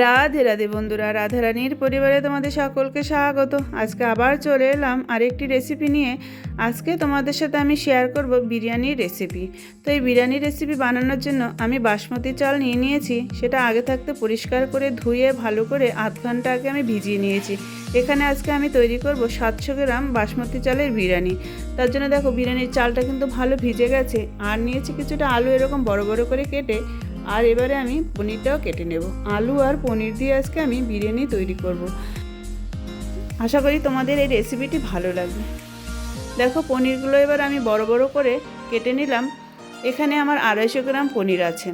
রাধে রাধে বন্ধুরা, রাধারানীর পরিবারে তোমাদের সকলকে স্বাগত। আজকে আবার চলে এলাম আরেকটি রেসিপি নিয়ে। আজকে তোমাদের সাথে আমি শেয়ার করব বিরিয়ানির রেসিপি। তো এই বিরিয়ানির রেসিপি বানানোর জন্য আমি বাসমতি চাল নিয়ে নিয়েছি। সেটা আগে থাকতে পরিষ্কার করে ধুয়ে ভালো করে আধ ঘন্টা আগে আমি ভিজিয়ে নিয়েছি। এখানে আজকে আমি তৈরি করব 700 গ্রাম বাসমতি চালের বিরিয়ানি। তার জন্য দেখো বিরিয়ানির চালটা কিন্তু ভালো ভিজে গেছে। আর নিয়েছি কিছুটা আলু এরকম বড় বড় করে কেটে। আর এবারে আমি পনিরটাও কেটে নেব। আলু আর পনির দিয়ে আজকে আমি বিরিয়ানি তৈরি করব। আশা করি তোমাদের এই রেসিপিটি ভালো লাগবে। দেখো পনিরগুলো এবার আমি বড় বড় করে কেটে নিলাম। এখানে আমার 250 গ্রাম পনির আছে।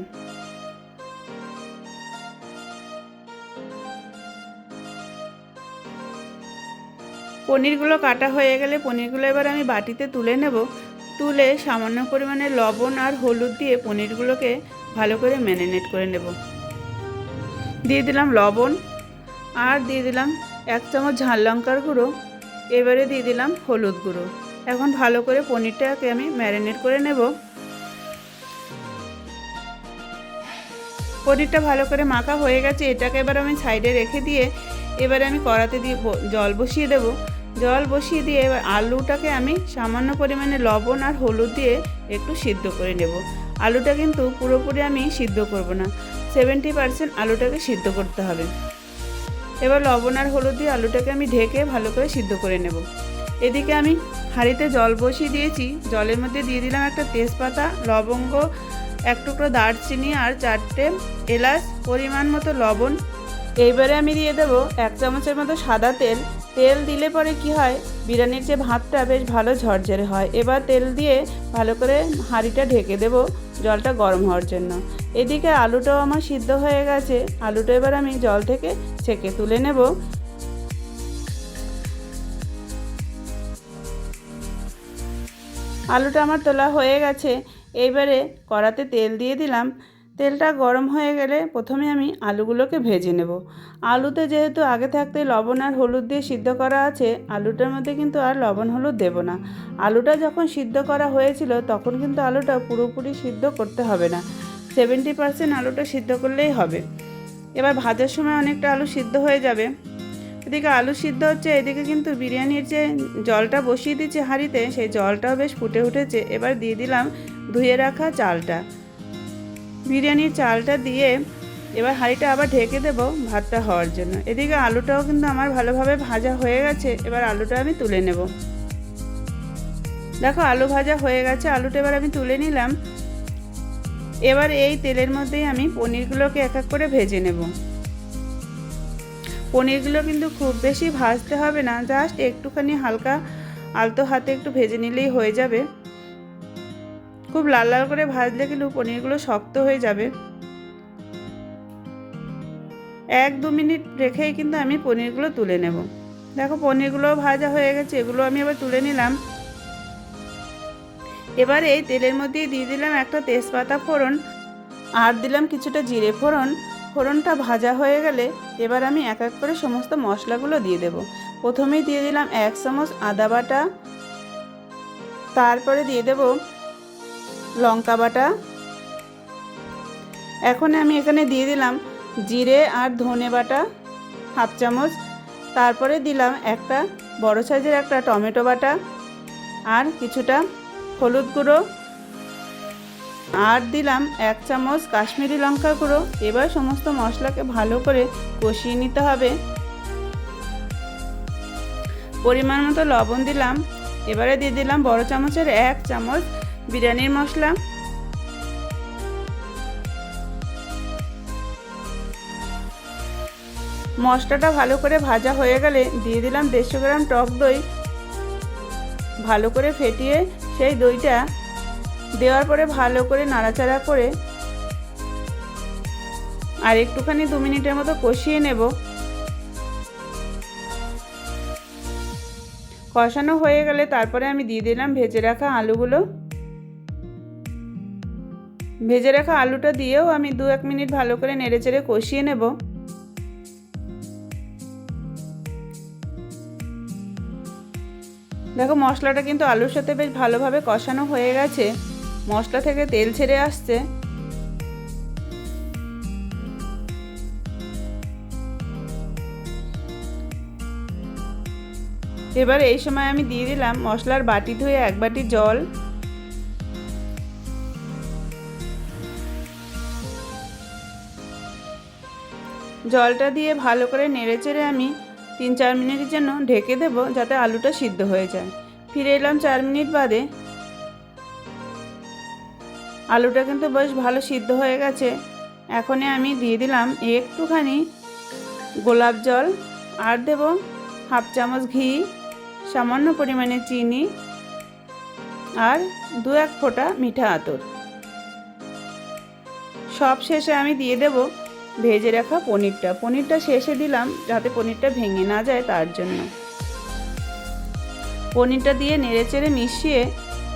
পনিরগুলো কাটা হয়ে গেলে পনিরগুলো এবার আমি বাটিতে তুলে নেব। তুলে সামান্য পরিমাণে লবণ আর হলুদ দিয়ে পনিরগুলোকে ভালো করে ম্যারিনেট করে নেব। দিয়ে দিলাম লবণ আর দিয়ে দিলাম 1 চামচ ঝাল লঙ্কার গুঁড়ো। এবারে দিয়ে দিলাম হলুদ গুঁড়ো। এখন ভালো করে পনিরটাকে আমি ম্যারিনেট করে নেব। পনিরটা ভালো করে মাখা হয়ে গেছে। এটাকে এবার আমি সাইডে রেখে দিয়ে এবারে আমি কড়াতে দিয়ে জল বসিয়ে দেব। জল বসিয়ে দিয়ে এবার আলুটাকে আমি সামান্য পরিমাণে লবণ আর হলুদ দিয়ে একটু সিদ্ধ করে নেব। আলুটা কিন্তু পুরোপুরি আমি সিদ্ধ করব না, 70% আলুটাকে সিদ্ধ করতে হবে। এবার লবণ আর হলুদ দিয়ে আলুটাকে আমি ঢেকে ভালো করে সিদ্ধ করে নেব। এদিকে আমি হাঁড়িতে জল বসিয়ে দিয়েছি। জলের মধ্যে দিয়ে দিলাম একটা তেজপাতা, লবঙ্গ, 1 টুকরো দারচিনি আর 4টে এলাচ, পরিমাণ মতো লবণ। এইবারে আমি দিয়ে দেবো 1 চামচের মতো সাদা তেল। তেল দিলে পরে কি হয়, বিরিয়ানির যে ভাতটা বেশ ভালো ঝরঝরে হয়। এবার তেল দিয়ে ভালো করে হাঁড়িটা ঢেকে দেব জলটা গরম হওয়ার জন্য। এদিকে আলুটাও আমার সিদ্ধ হয়ে গেছে। আলুটা এবার আমি জল থেকে ছেঁকে তুলে নেব। আলুটা আমার তোলা হয়ে গেছে। এইবারে কড়াতে তেল দিয়ে দিলাম। তেলটা গরম হয়ে গেলে প্রথমে আমি আলুগুলোকে ভেজে নেব। আলুতে যেহেতু আগে থাকতে লবণ আর হলুদ দিয়ে সিদ্ধ করা আছে, আলুটার মধ্যে কিন্তু আর লবণ হলুদ দেব না। আলুটা যখন সিদ্ধ করা হয়েছিল তখন কিন্তু আলুটা পুরোপুরি সিদ্ধ করতে হবে না, 70% আলুটা সিদ্ধ করলেই হবে। এবার ভাজার সময় অনেকটা আলু সিদ্ধ হয়ে যাবে। এদিকে আলু সিদ্ধ হচ্ছে, এদিকে কিন্তু বিরিয়ানির যে জলটা বসিয়ে দিচ্ছি হাঁড়িতে, সেই জলটাও বেশ ফুটে উঠেছে। এবার দিয়ে দিলাম ধুয়ে রাখা চালটা। বিরিয়ানির চালটা দিয়ে এবার হাঁড়িটা আবার ঢেকে দেবো ভাতটা হওয়ার জন্য। এদিকে আলুটাও কিন্তু আমার ভালোভাবে ভাজা হয়ে গেছে। এবার আলুটা আমি তুলে নেব। দেখো আলু ভাজা হয়ে গেছে। আলুটা এবার আমি তুলে নিলাম। এবার এই তেলের মধ্যেই আমি পনিরগুলোকে এক এক করে ভেজে নেব। পনিরগুলো কিন্তু খুব বেশি ভাজতে হবে না, জাস্ট একটুখানি হালকা আলতো হাতে একটু ভেজে নিলেই হয়ে যাবে। খুব লাল লাল করে ভাজলে কিন্তু পনিরগুলো শক্ত হয়ে যাবে। 1-2 মিনিট রেখেই কিন্তু আমি পনিরগুলো তুলে নেব। দেখো পনিরগুলোও ভাজা হয়ে গেছে। এগুলো আমি আবার তুলে নিলাম। এবার এই তেলের মধ্যেই দিয়ে দিলাম একটা তেজপাতা ফোড়ন আর দিলাম কিছুটা জিরে ফোড়ন। ফোড়নটা ভাজা হয়ে গেলে এবার আমি এক এক করে সমস্ত মশলাগুলো দিয়ে দেব। প্রথমেই দিয়ে দিলাম 1 চামচ আদা বাটা, তারপরে দিয়ে দেব লঙ্কা বাটা। এখন আমি এখানে দিয়ে দিলাম জিরে আর ধনে বাটা 1/2 চামচ। তারপরে দিলাম একটা বড় সাইজের একটা টমেটো বাটা আর কিছুটা হলুদ গুঁড়ো আর দিলাম 1 চামচ কাশ্মীরি লঙ্কা গুঁড়ো। এবার সমস্ত মশলাকে ভালো করে কষিয়ে নিতে হবে। পরিমাণ মতো লবণ দিলাম। এবারে দিয়ে দিলাম বড় চামচের 1 চামচ বিরিয়ানির মশলা। মশলাটা ভালো করে ভাজা হয়ে গেলে দিয়ে দিলাম 150 গ্রাম টক দই। ভালো করে ফেটিয়ে সেই দইটা দেওয়ার পরে ভালো করে নাড়াচাড়া করে আর একটুখানি 2 মিনিটের মতো কষিয়ে নেব। কষানো হয়ে গেলে তারপরে আমি দিয়ে দিলাম ভেজে রাখা আলুগুলো। ভেজে রাখা আলুটা দিয়েও আমি 2-1 মিনিট ভালো করে নেড়েচেড়ে কষিয়ে নেব। দেখো মশলাটা কিন্তু আলুর সাথে বেশ ভালোভাবে কষানো হয়ে গেছে। মশলা থেকে তেল ছেড়ে আসছে। এবার এই সময় আমি দিয়ে দিলাম মশলার বাটি ধুয়ে 1 বাটি জল। জলটা দিয়ে ভালো করে নেড়েচেড়ে আমি 3-4 মিনিটের জন্য ঢেকে দেব, যাতে আলুটা সিদ্ধ হয়ে যায়। ফিরে এলাম 4 মিনিট বাদে। আলুটা কিন্তু বেশ ভালো সিদ্ধ হয়ে গেছে। এখনই আমি দিয়ে দিলাম একটুখানি গোলাপ জল, আর দেব 1/2 চামচ ঘি, সামান্য পরিমাণে চিনি আর 2-1 ফোঁটা মিঠা আতর। সব শেষে আমি দিয়ে দেব ভেজে রাখা পনিরটা শেষে দিলাম যাতে পনিরটা ভেঙে না যায় তার জন্য। পনিরটা দিয়ে নেড়েচেড়ে মিশিয়ে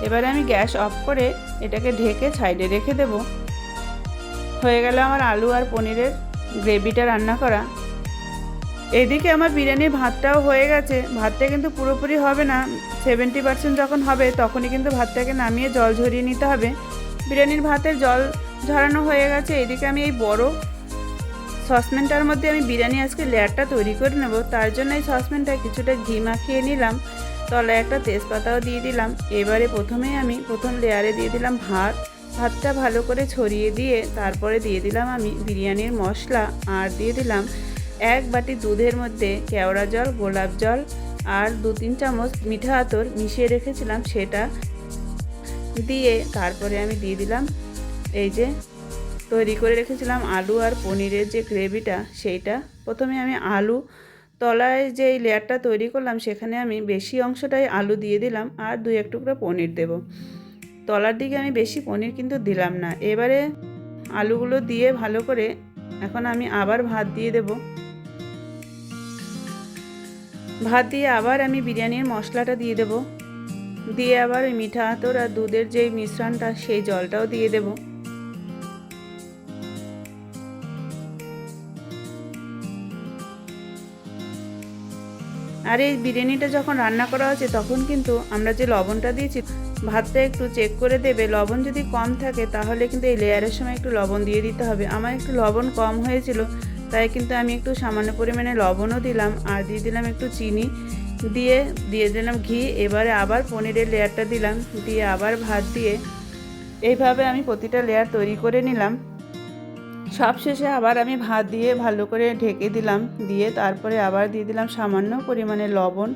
এবারে আমি গ্যাস অফ করে এটাকে ঢেকে সাইডে রেখে দেব। হয়ে গেল আমার আলু আর পনিরের গ্রেভিটা রান্না করা। এদিকে আমার বিরিয়ানির ভাতটাও হয়ে গেছে। ভাতটা কিন্তু পুরোপুরি হবে না, 70% যখন হবে তখনই কিন্তু ভাতটাকে নামিয়ে জল ঝরিয়ে নিতে হবে। বিরিয়ানির ভাতের জল ঝরানো হয়ে গেছে। এদিকে আমি এই বড় সসপ্যানটার মধ্যে আমি বিরিয়ানি আজকে লেয়ারটা তৈরি করে নেব। তার জন্য এই সসপ্যানটায় কিছুটা ঘি মাখিয়ে নিলাম, তলায় একটা তেজপাতাও দিয়ে দিলাম। এবারে প্রথম লেয়ারে দিয়ে দিলাম ভাতটা ভালো করে ছড়িয়ে দিয়ে তারপরে দিয়ে দিলাম আমি বিরিয়ানির মশলা, আর দিয়ে দিলাম 1 বাটি দুধের মধ্যে কেওড়া জল, গোলাপ জল আর 2-3 চামচ মিঠা আতর মিশিয়ে রেখেছিলাম, সেটা দিয়ে তারপরে আমি দিয়ে দিলাম এই যে তৈরি করে রেখেছিলাম আলু আর পনিরের যে গ্রেভিটা, সেইটা। প্রথমে আমি আলু তলায় যে লেয়ারটা তৈরি করলাম সেখানে আমি বেশি অংশটাই আলু দিয়ে দিলাম, আর 2-1 টুকরো পনির দেব। তলার দিকে আমি বেশি পনির কিন্তু দিলাম না। এবারে আলুগুলো দিয়ে ভালো করে এখন আমি আবার ভাত দিয়ে দেব। ভাত দিয়ে আবার আমি বিরিয়ানির মশলাটা দিয়ে দেব, দিয়ে আবার ওই মিঠা আতর আর দুধের যে মিশ্রণটা সেই জলটাও দিয়ে দেব। আর এই বিরিয়ানিটা যখন রান্না করা হচ্ছে তখন কিন্তু আমরা যে লবণটা দিয়েছি, ভাতটা একটু চেক করে দেবে। লবণ যদি কম থাকে তাহলে কিন্তু এই লেয়ারের সময় একটু লবণ দিয়ে দিতে হবে। আমার একটু লবণ কম হয়েছিল, তাই কিন্তু আমি একটু সামান্য পরিমাণে লবণও দিলাম, আর দিয়ে দিলাম একটু চিনি, দিয়ে দিলাম ঘি। এবারে আবার পনিরের লেয়ারটা দিলাম, দিয়ে আবার ভাত দিয়ে এইভাবে আমি প্রতিটা লেয়ার তৈরি করে নিলাম। সব শেষে আবার আমি ভাত দিয়ে ভালো করে ঢেকে দিলাম, দিয়ে তারপরে আবার দিয়ে দিলাম সামান্য পরিমাণে লবণ,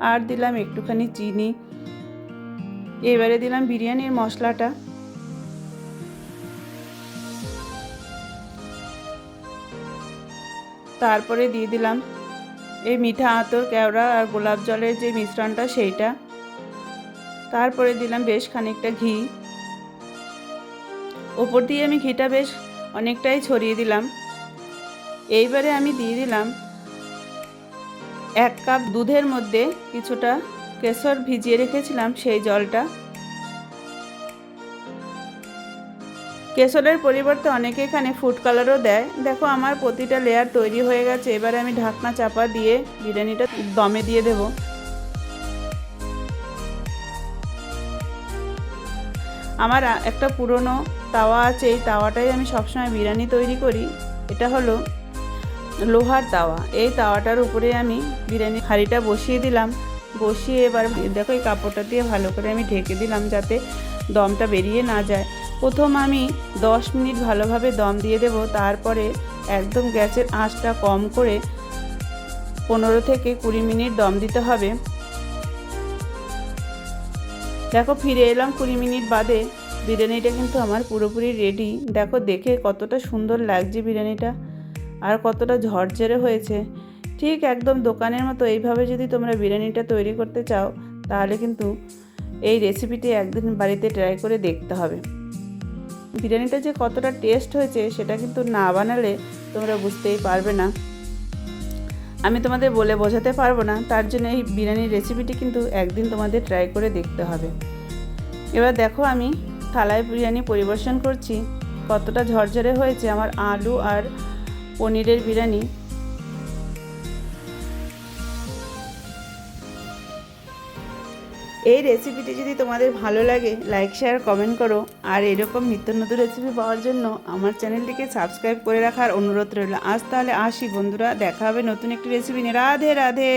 আর দিলাম একটুখানি চিনি। এবারে দিলাম বিরিয়ানির মশলাটা, তারপরে দিয়ে দিলাম এই মিঠা আতর, কেওড়া আর গোলাপ জলের যে মিশ্রণটা সেইটা, তারপরে দিলাম বেশ খানিকটা ঘি। ওপর দিয়ে আমি ঘিটা বেশ অনেকটাই ছড়িয়ে দিলাম। এইবারে আমি দিয়ে দিলাম 1 কাপ দুধের মধ্যে কিছুটা কেশর ভিজিয়ে রেখেছিলাম, সেই জলটা। কেশরের পরিবর্তে অনেকে এখানে ফুড কালারও দেয়। দেখো আমার প্রতিটা লেয়ার তৈরি হয়ে গেছে। এবারে আমি ঢাকনা চাপা দিয়ে বিরিয়ানিটা দমে দিয়ে দেব। আমার একটা পুরনো তাওয়া আছে, এই তাওয়াটাই আমি সবসময় বিরিয়ানি তৈরি করি। এটা হলো লোহার তাওয়া। এই তাওয়াটার উপরে আমি বিরিয়ানি হাঁড়িটা বসিয়ে দিলাম। বসিয়ে এবার দেখো এই কাপড়টা দিয়ে ভালো করে আমি ঢেকে দিলাম যাতে দমটা বেরিয়ে না যায়। প্রথম আমি 10 মিনিট ভালোভাবে দম দিয়ে দেব, তারপরে একদম গ্যাসের আঁচটা কম করে 15 থেকে 20 মিনিট দম দিতে হবে। দেখো ফিরে এলাম 20 মিনিট বাদে। বিরিয়ানিটা কিন্তু আমার পুরোপুরি রেডি। দেখো দেখে কতটা সুন্দর লাগছে বিরিয়ানিটা, আর কতটা ঝরঝরে হয়েছে। ঠিক একদম দোকানের মতো এইভাবে যদি তোমরা বিরিয়ানিটা তৈরি করতে চাও তাহলে কিন্তু এই রেসিপিটি একদিন বাড়িতে ট্রাই করে দেখতে হবে। বিরিয়ানিটা যে কতটা টেস্ট হয়েছে সেটা কিন্তু না বানালে তোমরা বুঝতেই পারবে না। আমি তোমাদের বলে বোঝাতে পারবো না। তার জন্য এই বিরিয়ানির রেসিপিটি কিন্তু একদিন তোমাদের ট্রাই করে দেখতে হবে। এবার দেখো আমি থালায় বিরিয়ানি পরিবেশন করছি। কতটা ঝরঝরে হয়েছে আমার আলু আর পনিরের বিরিয়ানি। এই রেসিপিটি যদি তোমাদের ভালো লাগে লাইক শেয়ার কমেন্ট করো, আর এরকম নিত্য নতুন রেসিপি পাওয়ার জন্য আমার চ্যানেলটিকে সাবস্ক্রাইব করে রাখার অনুরোধ রইল। আজ তাহলে আসি বন্ধুরা, দেখা হবে নতুন একটি রেসিপি নিয়ে। রাধে রাধে।